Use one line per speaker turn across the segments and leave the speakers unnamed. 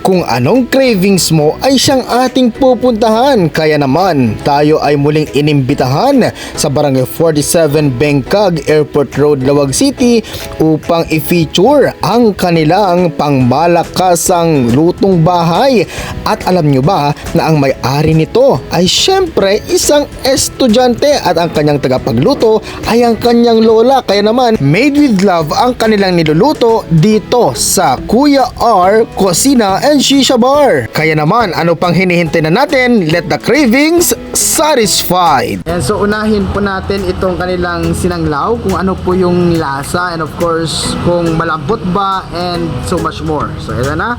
kung anong cravings mo ay siyang ating pupuntahan. Kaya naman tayo ay muling inimbitahan sa Barangay 47 Bengkag, Airport Road, Lawag City upang i-feature ang kanilang pangmalakasang lutong bahay. At alam nyo ba na ang may-ari nito ay syempre isang estudyante at ang kanyang tagapagluto ay ang kanyang lola. Kaya naman made with love ang kanilang niluluto dito sa Kuya R Cocina and Shisha Bar. Kaya naman ano pang hinihintay na natin? Let the cravings satisfied. And so unahin po natin itong kanilang sinanglaw, kung ano po yung lasa, and of course kung malambot ba, and so much more. So ito na,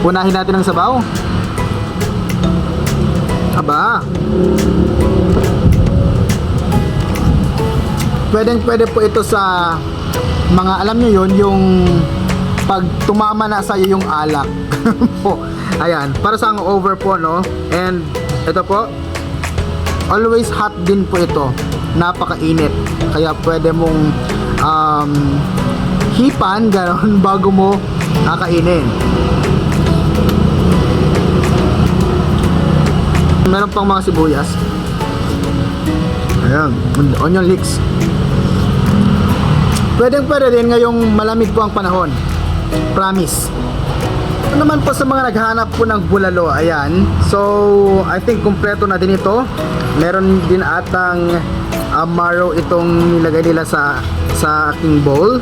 unahin natin ang sabaw. Aba, pwede po ito sa mga, alam nyo yun, yung pag tumama na sa'yo yung alak po. Ayan, para sa hangover po, no? And ito po, always hot din po ito, napakainit, kaya pwede mong hipan gano'n bago mo kakainin. Meron pang mga sibuyas. Ayan, onion leeks. Pwede din ngayong malamig po ang panahon. Promise. Ano naman po sa mga naghahanap po ng bulalo, ayan. So, I think kumpleto na din ito. Meron din atang marrow itong nilagay nila sa aking bowl.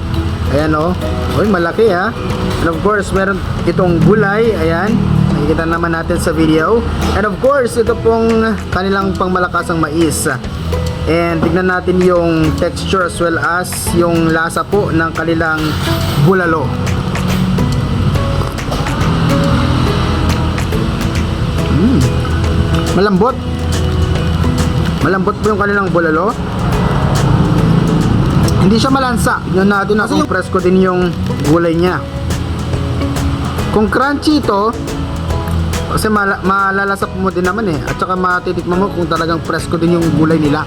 Ayan o. Uy, malaki ha. And of course, meron itong gulay, ayan. Nakikita naman natin sa video. And of course, ito pong kanilang pangmalakasang mais. And tignan natin yung texture as well as yung lasa po ng kanilang bulalo. Malambot. Malambot po yung kanilang bulalo. Hindi siya malansa. Yun natin na kung presko din yung gulay niya. Kung crunchy ito, kasi malalasap mo din naman eh. At saka matitikman mo kung talagang presko din yung gulay nila.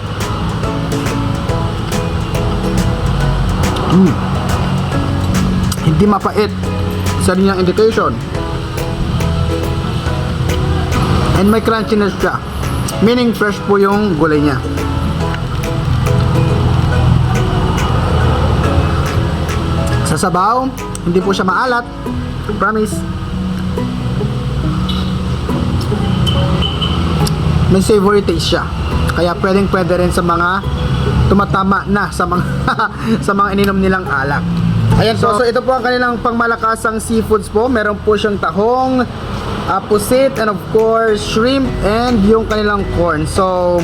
Hindi mapait. Isa rin yung indication. And may crunchiness siya. Meaning fresh po yung gulay niya. Sa sabaw, hindi po siya maalat. Promise. May savory taste siya. Kaya pwede rin sa mga tumatama na sa mga sa mga ininom nilang alak. Ayan, so ito po ang kanilang pangmalakasang seafoods po. Meron po siyang tahong, pusit, and of course shrimp, and yung kanilang corn. So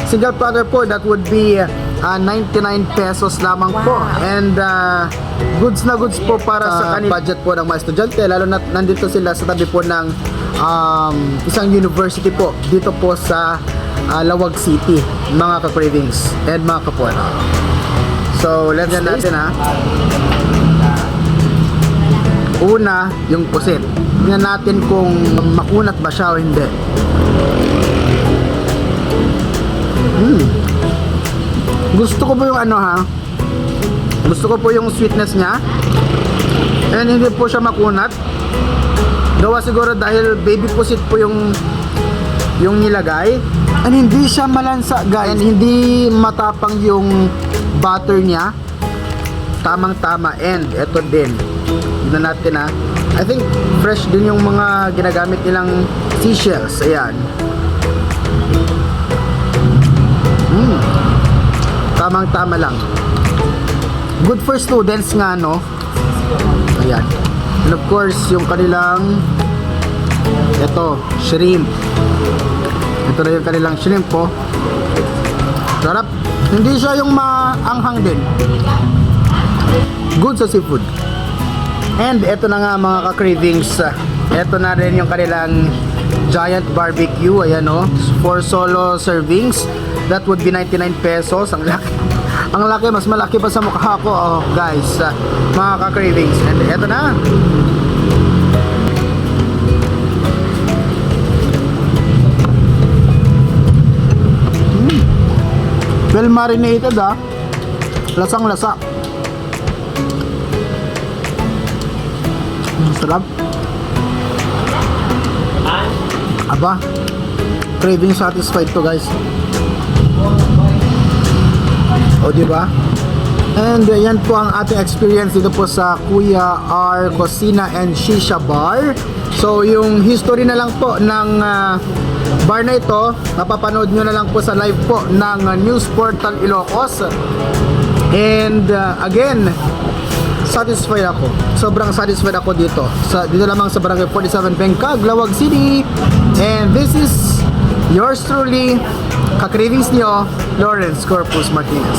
single platter po, that would be 99 pesos lamang po. And goods na goods po para sa budget po ng mga estudyante, lalo na nandito sila sa tabi po ng isang university po dito po sa Lawag City, mga ka-cravings and mga kapuano. So let's get natin ha. Una, yung pusit. Tingnan natin kung makunat ba siya o hindi. Gusto ko po yung ano ha. Gusto ko po yung sweetness niya. And hindi po siya makunat. Gawa siguro dahil baby pusit po yung nilagay. And hindi siya malansa guys. And hindi matapang yung butter niya. Tamang-tama. And eto din. Tignan natin ha. I think fresh din yung mga ginagamit nilang seashells. Ayan. Tamang-tama lang. Good for students nga, no? Ayan. And of course, yung kanilang ito, shrimp. Ito na yung kanilang shrimp po. Sarap. Hindi siya yung maanghang din. Good sa seafood. And ito na nga mga ka-cravings. Ito na rin yung kanilang giant barbecue. Ayan o. 4 solo servings. That would be 99 pesos. Ang laki. Ang laki. Mas malaki pa sa mukha ko. Oh, guys. Mga ka-cravings. And ito na. Well marinated ah. Lasang lasa. Sarap. Aba, craving satisfied to guys. O diba? And yan po ang ating experience dito po sa Kuya R Cocina and Shisha Bar. So yung history na lang po ng bar na ito, mapapanood nyo na lang po sa live po ng News Portal Ilocos. And again, satisfied ako. Sobrang satisfied ako dito. Dito lamang sa Barangay 47 Bengkag, Lawag City. And this is yours truly, ka-cravings nyo, Lawrence Corpus Martinez.